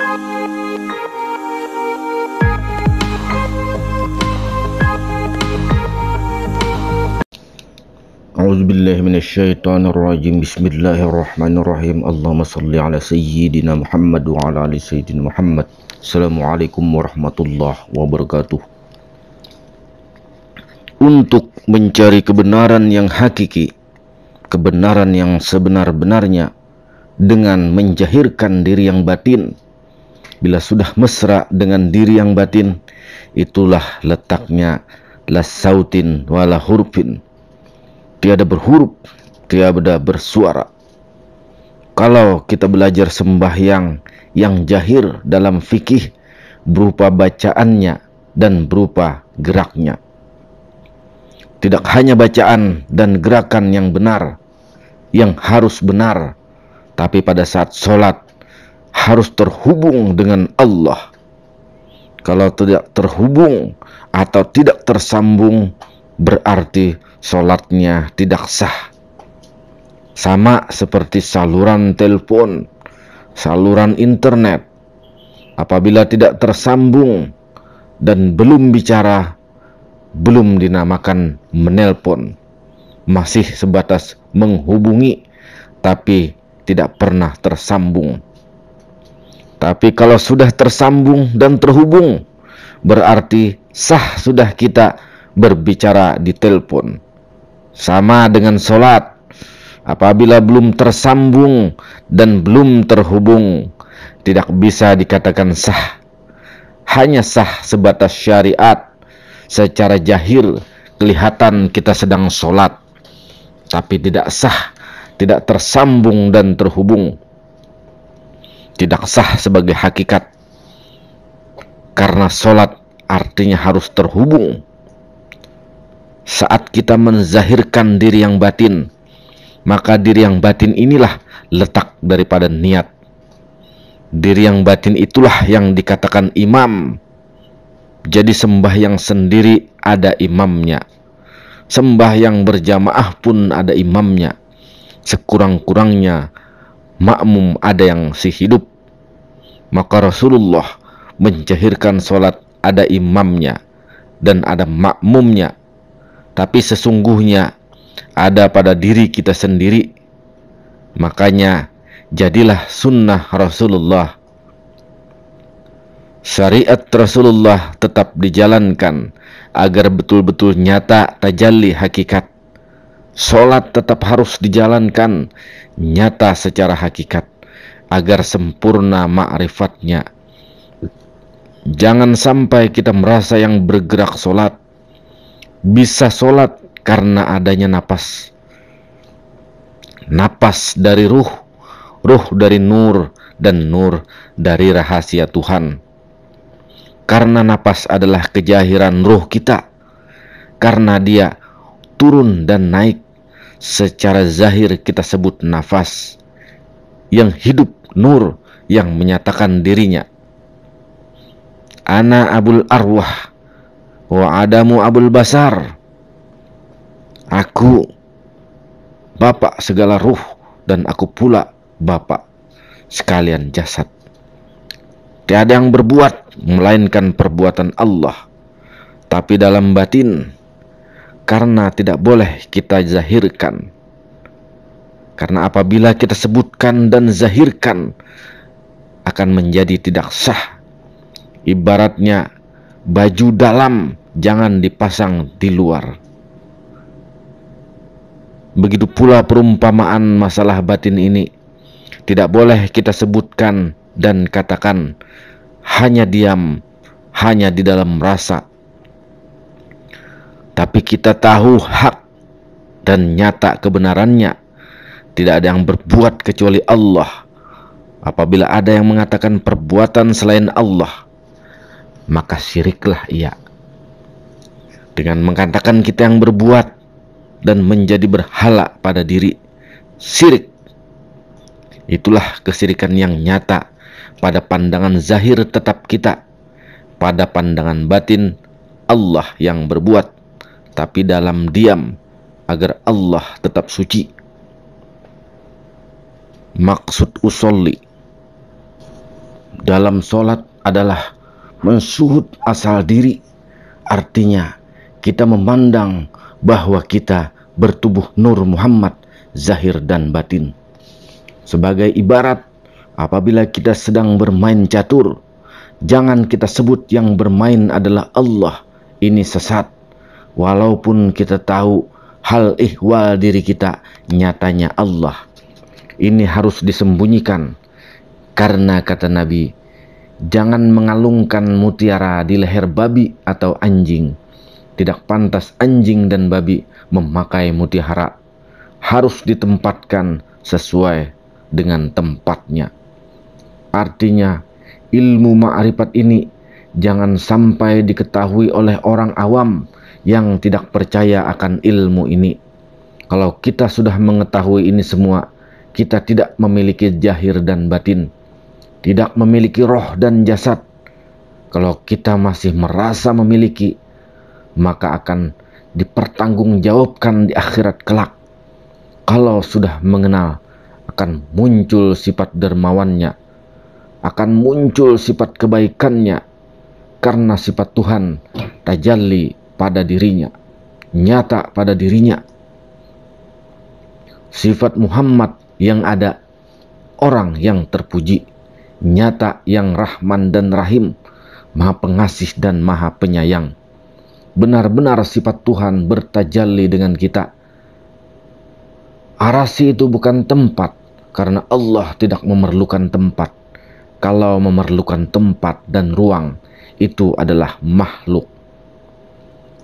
A'udzubillahi minasyaitonirrajim. Bismillahirrahmanirrahim. Allahumma shalli ala sayyidina Muhammad wa ala ali sayyidina Muhammad. Assalamualaikum warahmatullahi wabarakatuh. Untuk mencari kebenaran yang hakiki, kebenaran yang sebenar-benarnya, dengan menjahirkan diri yang batin. Bila sudah mesra dengan diri yang batin, itulah letaknya la sautin wala hurfin. Tiada berhuruf, tiada bersuara. Kalau kita belajar sembahyang yang jahir dalam fikih, berupa bacaannya dan berupa geraknya. Tidak hanya bacaan dan gerakan yang benar, yang harus benar, tapi pada saat sholat harus terhubung dengan Allah. Kalau tidak terhubung atau tidak tersambung, berarti sholatnya tidak sah. Sama seperti saluran telepon, saluran internet. Apabila tidak tersambung dan belum bicara, belum dinamakan menelpon. Masih sebatas menghubungi, tapi tidak pernah tersambung. Tapi kalau sudah tersambung dan terhubung, berarti sah sudah kita berbicara di telepon. Sama dengan sholat, apabila belum tersambung dan belum terhubung, tidak bisa dikatakan sah. Hanya sah sebatas syariat. Secara jahir kelihatan kita sedang sholat, tapi tidak sah, tidak tersambung dan terhubung. Tidak sah sebagai hakikat. Karena sholat artinya harus terhubung. Saat kita menzahirkan diri yang batin, maka diri yang batin inilah letak daripada niat. Diri yang batin itulah yang dikatakan imam. Jadi sembahyang sendiri ada imamnya. Sembahyang berjamaah pun ada imamnya. Sekurang-kurangnya makmum ada yang si hidup. Maka Rasulullah menjahirkan sholat ada imamnya dan ada makmumnya. Tapi sesungguhnya ada pada diri kita sendiri. Makanya jadilah sunnah Rasulullah. Syariat Rasulullah tetap dijalankan agar betul-betul nyata tajalli hakikat. Sholat tetap harus dijalankan nyata secara hakikat agar sempurna ma'rifatnya. Jangan sampai kita merasa yang bergerak sholat bisa sholat karena adanya napas. Napas dari ruh, ruh dari nur, dan nur dari rahasia Tuhan. Karena napas adalah kejahiran ruh kita. Karena dia turun dan naik, secara zahir kita sebut nafas. Yang hidup nur yang menyatakan dirinya. Ana abul arwah wa adamu abul basar. Aku bapak segala ruh dan aku pula bapak sekalian jasad. Tiada yang berbuat melainkan perbuatan Allah. Tapi dalam batin, karena tidak boleh kita zahirkan. Karena apabila kita sebutkan dan zahirkan, akan menjadi tidak sah. Ibaratnya baju dalam jangan dipasang di luar. Begitu pula perumpamaan masalah batin ini. Tidak boleh kita sebutkan dan katakan hanya diam, hanya di dalam rasa. Tapi kita tahu hak dan nyata kebenarannya. Tidak ada yang berbuat kecuali Allah. Apabila ada yang mengatakan perbuatan selain Allah, maka syiriklah ia. Dengan mengatakan kita yang berbuat dan menjadi berhala pada diri, syirik. Itulah kesyirikan yang nyata. Pada pandangan zahir tetap kita, pada pandangan batin Allah yang berbuat, tapi dalam diam agar Allah tetap suci. Maksud usolli dalam sholat adalah mensuhud asal diri. Artinya kita memandang bahwa kita bertubuh Nur Muhammad zahir dan batin. Sebagai ibarat, apabila kita sedang bermain catur, jangan kita sebut yang bermain adalah Allah. Ini sesat. Walaupun kita tahu hal ihwal diri kita nyatanya Allah. Ini harus disembunyikan. Karena kata Nabi, jangan mengalungkan mutiara di leher babi atau anjing. Tidak pantas anjing dan babi memakai mutiara. Harus ditempatkan sesuai dengan tempatnya. Artinya, ilmu ma'rifat ini jangan sampai diketahui oleh orang awam yang tidak percaya akan ilmu ini. Kalau kita sudah mengetahui ini semua, kita tidak memiliki zahir dan batin, tidak memiliki roh dan jasad. Kalau kita masih merasa memiliki, maka akan dipertanggungjawabkan di akhirat kelak. Kalau sudah mengenal, akan muncul sifat dermawannya, akan muncul sifat kebaikannya, karena sifat Tuhan tajalli pada dirinya, nyata pada dirinya. Sifat Muhammad yang ada, orang yang terpuji, nyata yang Rahman dan Rahim, Maha Pengasih dan Maha Penyayang. Benar-benar sifat Tuhan bertajalli dengan kita. Arasy itu bukan tempat, karena Allah tidak memerlukan tempat. Kalau memerlukan tempat dan ruang, itu adalah makhluk.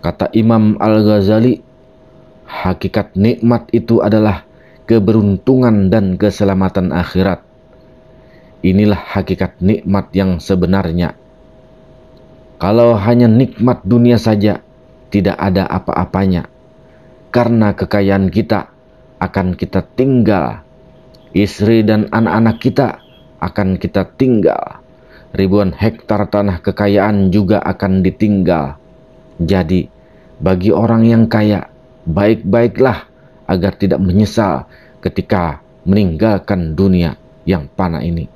Kata Imam Al-Ghazali, hakikat nikmat itu adalah keberuntungan dan keselamatan akhirat. Inilah hakikat nikmat yang sebenarnya. Kalau hanya nikmat dunia saja, tidak ada apa-apanya. Karena kekayaan kita akan kita tinggal. Istri dan anak-anak kita akan kita tinggal. Ribuan hektar tanah kekayaan juga akan ditinggal. Jadi, bagi orang yang kaya, baik-baiklah agar tidak menyesal ketika meninggalkan dunia yang fana ini.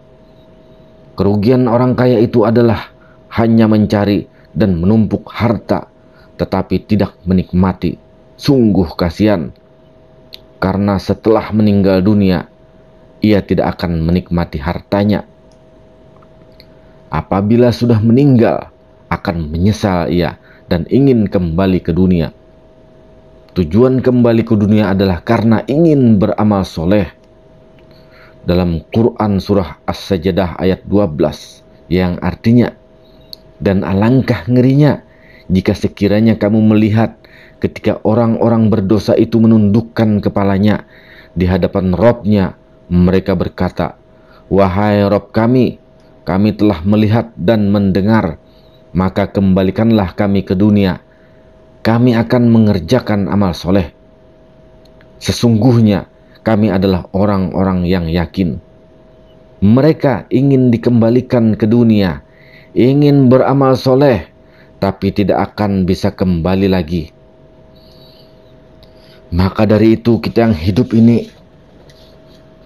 Kerugian orang kaya itu adalah hanya mencari dan menumpuk harta, tetapi tidak menikmati. Sungguh kasihan, karena setelah meninggal dunia, ia tidak akan menikmati hartanya. Apabila sudah meninggal, akan menyesal ia dan ingin kembali ke dunia. Tujuan kembali ke dunia adalah karena ingin beramal soleh. Dalam Quran surah As-Sajdah ayat 12 yang artinya, dan alangkah ngerinya jika sekiranya kamu melihat ketika orang-orang berdosa itu menundukkan kepalanya di hadapan Robnya, mereka berkata, wahai Rob kami telah melihat dan mendengar, maka kembalikanlah kami ke dunia. Kami akan mengerjakan amal soleh. Sesungguhnya kami adalah orang-orang yang yakin. Mereka ingin dikembalikan ke dunia, ingin beramal soleh, tapi tidak akan bisa kembali lagi. Maka dari itu kita yang hidup ini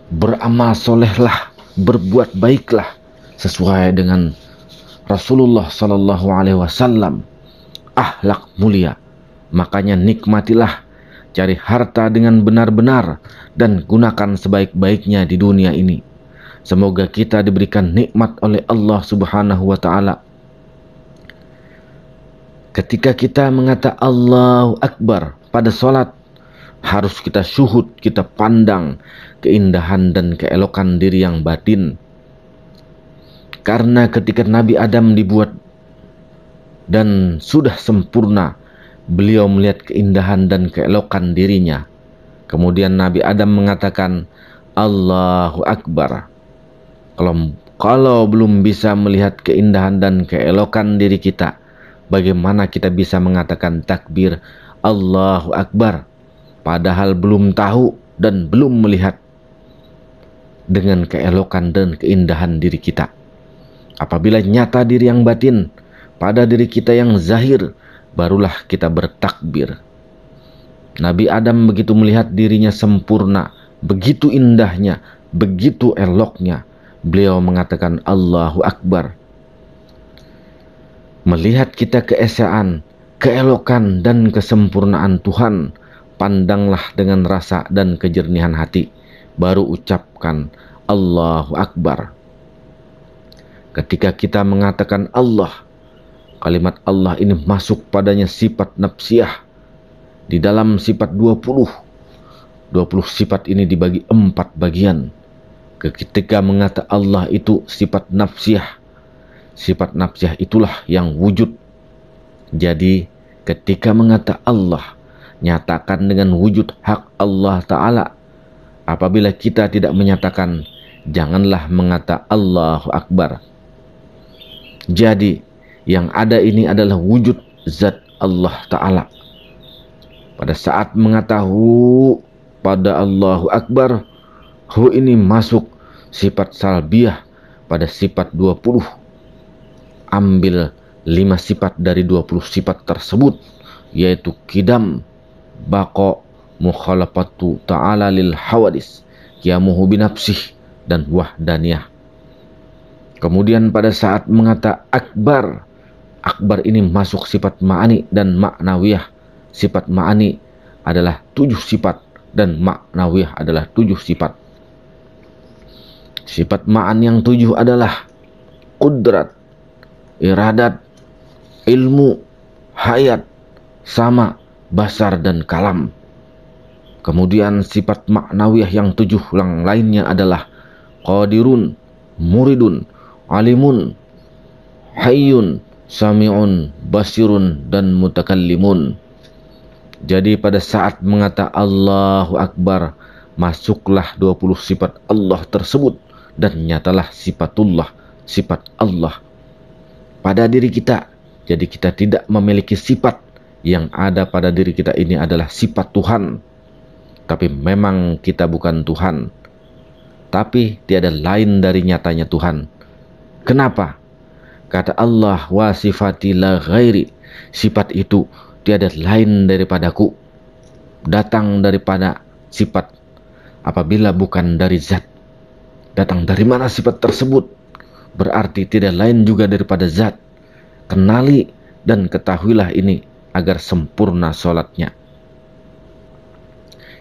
beramal solehlah, berbuat baiklah sesuai dengan Rasulullah Sallallahu Alaihi Wasallam, akhlak mulia. Makanya nikmatilah, cari harta dengan benar-benar dan gunakan sebaik-baiknya di dunia ini. Semoga kita diberikan nikmat oleh Allah Subhanahu wa taala. Ketika kita mengata Allahu Akbar pada salat, harus kita syuhud, kita pandang keindahan dan keelokan diri yang batin. Karena ketika Nabi Adam dibuat dan sudah sempurna, beliau melihat keindahan dan keelokan dirinya. Kemudian Nabi Adam mengatakan Allahu Akbar. Kalau belum bisa melihat keindahan dan keelokan diri kita, bagaimana kita bisa mengatakan takbir Allahu Akbar, padahal belum tahu dan belum melihat dengan keelokan dan keindahan diri kita. Apabila nyata diri yang batin pada diri kita yang zahir, barulah kita bertakbir. Nabi Adam begitu melihat dirinya sempurna, begitu indahnya, begitu eloknya, beliau mengatakan Allahu Akbar. Melihat kita keesaan, keelokan dan kesempurnaan Tuhan, pandanglah dengan rasa dan kejernihan hati, baru ucapkan Allahu Akbar. Ketika kita mengatakan Allah, kalimat Allah ini masuk padanya sifat nafsiyah. Di dalam sifat 20 sifat ini dibagi 4 bagian. Ketika mengata Allah itu sifat nafsiyah, sifat nafsiyah itulah yang wujud. Jadi ketika mengata Allah, nyatakan dengan wujud hak Allah Ta'ala. Apabila kita tidak menyatakan, janganlah mengata Allahu Akbar. Jadi yang ada ini adalah wujud zat Allah Ta'ala. Pada saat mengata hu pada Allahu Akbar, hu ini masuk sifat salbiyah pada sifat 20. Ambil 5 sifat dari 20 sifat tersebut, yaitu kidam, baqo, mukhalafatu ta'ala lil hawadis, qiyamuhu binafsih, dan wahdaniyah. Kemudian pada saat mengata akbar, akbar ini masuk sifat ma'ani dan ma'nawiyah. Sifat ma'ani adalah 7 sifat dan ma'nawiyah adalah 7 sifat. Sifat ma'an yang 7 adalah qudrat, iradat, ilmu, hayat, sama, basar, dan kalam. Kemudian sifat ma'nawiyah yang 7 yang lainnya adalah qadirun, muridun, alimun, hayyun, sami'un, basirun, dan mutakallimun. Jadi pada saat mengata Allahu Akbar, masuklah 20 sifat Allah tersebut dan nyatalah sifatullah, sifat Allah pada diri kita. Jadi kita tidak memiliki sifat. Yang ada pada diri kita ini adalah sifat Tuhan. Tapi memang kita bukan Tuhan. Tapi tiada lain dari nyatanya Tuhan. Kenapa? Kata Allah, wa sifati la ghairi. Sifat itu tiada lain daripadaku. Datang daripada sifat apabila bukan dari zat. Datang dari mana sifat tersebut? Berarti tidak lain juga daripada zat. Kenali dan ketahuilah ini agar sempurna sholatnya.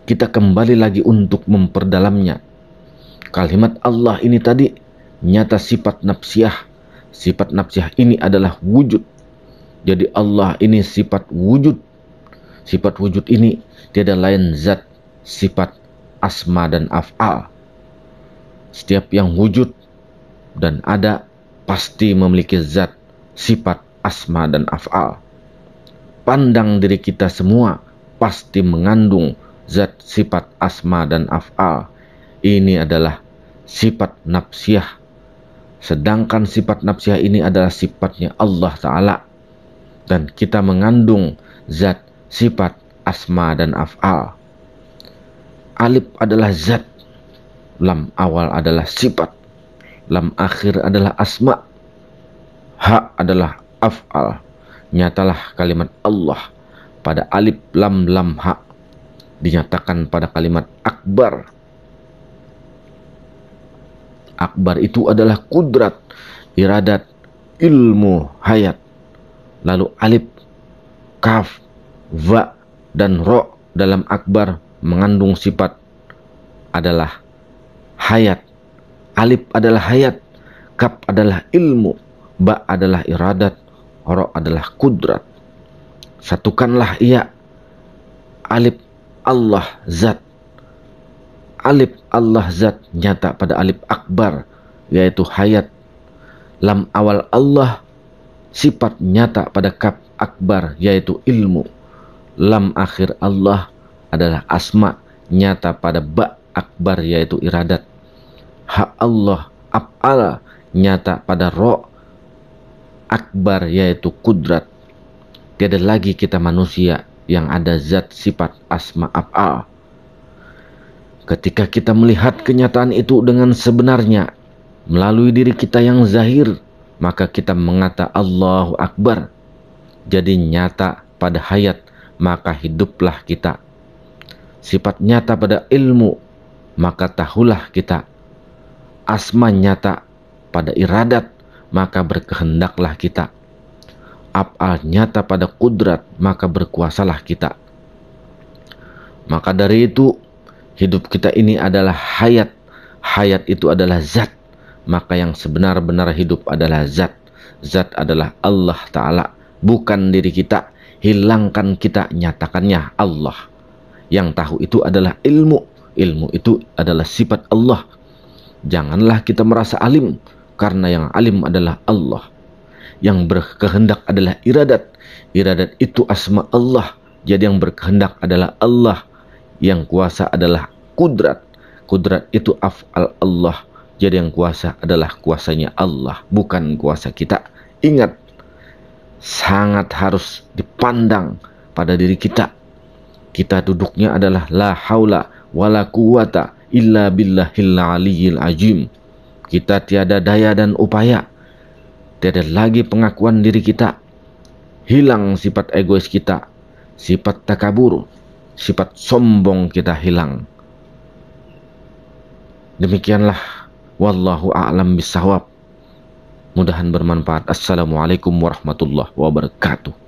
Kita kembali lagi untuk memperdalamnya. Kalimat Allah ini tadi nyata sifat nafsiyah. Sifat nafsiyah ini adalah wujud. Jadi Allah ini sifat wujud. Sifat wujud ini tiada lain zat, sifat, asma, dan af'al. Setiap yang wujud dan ada pasti memiliki zat, sifat, asma, dan af'al. Pandang diri kita semua pasti mengandung zat, sifat, asma, dan af'al. Ini adalah sifat nafsiyah. Sedangkan sifat nafsiyah ini adalah sifatnya Allah Ta'ala. Dan kita mengandung zat, sifat, asma, dan af'al. Alif adalah zat, lam awal adalah sifat, lam akhir adalah asma, ha adalah af'al. Nyatalah kalimat Allah pada alif lam lam ha, dinyatakan pada kalimat akbar. Akbar itu adalah kudrat, iradat, ilmu, hayat. Lalu alif, kaf, va, dan ro dalam akbar mengandung sifat adalah hayat. Alif adalah hayat, kaf adalah ilmu, ba adalah iradat, ro adalah kudrat. Satukanlah ia. Alif Allah zat. Alif Allah zat nyata pada alif akbar, yaitu hayat. Lam awal Allah sifat nyata pada kaf akbar, yaitu ilmu. Lam akhir Allah adalah asma nyata pada ba akbar, yaitu iradat. Ha Allah af'ala nyata pada ro akbar, yaitu kudrat. Tiada lagi kita manusia yang ada zat, sifat, asma, af'al. Ketika kita melihat kenyataan itu dengan sebenarnya melalui diri kita yang zahir, maka kita mengata Allahu Akbar. Jadi nyata pada hayat, maka hiduplah kita. Sifat nyata pada ilmu, maka tahulah kita. asma nyata pada iradat, maka berkehendaklah kita. Af'al nyata pada kudrat, maka berkuasalah kita. Maka dari itu, hidup kita ini adalah hayat. Hayat itu adalah zat. Maka yang sebenar-benar hidup adalah zat. Zat adalah Allah Ta'ala, bukan diri kita. Hilangkan kita, nyatakannya Allah. Yang tahu itu adalah ilmu. Ilmu itu adalah sifat Allah. Janganlah kita merasa alim, karena yang alim adalah Allah. Yang berkehendak adalah iradat. Iradat itu asma Allah. Jadi yang berkehendak adalah Allah. Yang kuasa adalah kudrat. Kudrat itu af'al Allah. Jadi yang kuasa adalah kuasanya Allah, bukan kuasa kita. Ingat, sangat harus dipandang pada diri kita. Kita duduknya adalah la haula wala quwata illa billahil aliyyil azim. Kita tiada daya dan upaya. Tiada lagi pengakuan diri kita. Hilang sifat egois kita, sifat takabur, sifat sombong kita hilang. Demikianlah, wallahu a'lam bishawab. Mudahan bermanfaat. Assalamualaikum warahmatullahi wabarakatuh.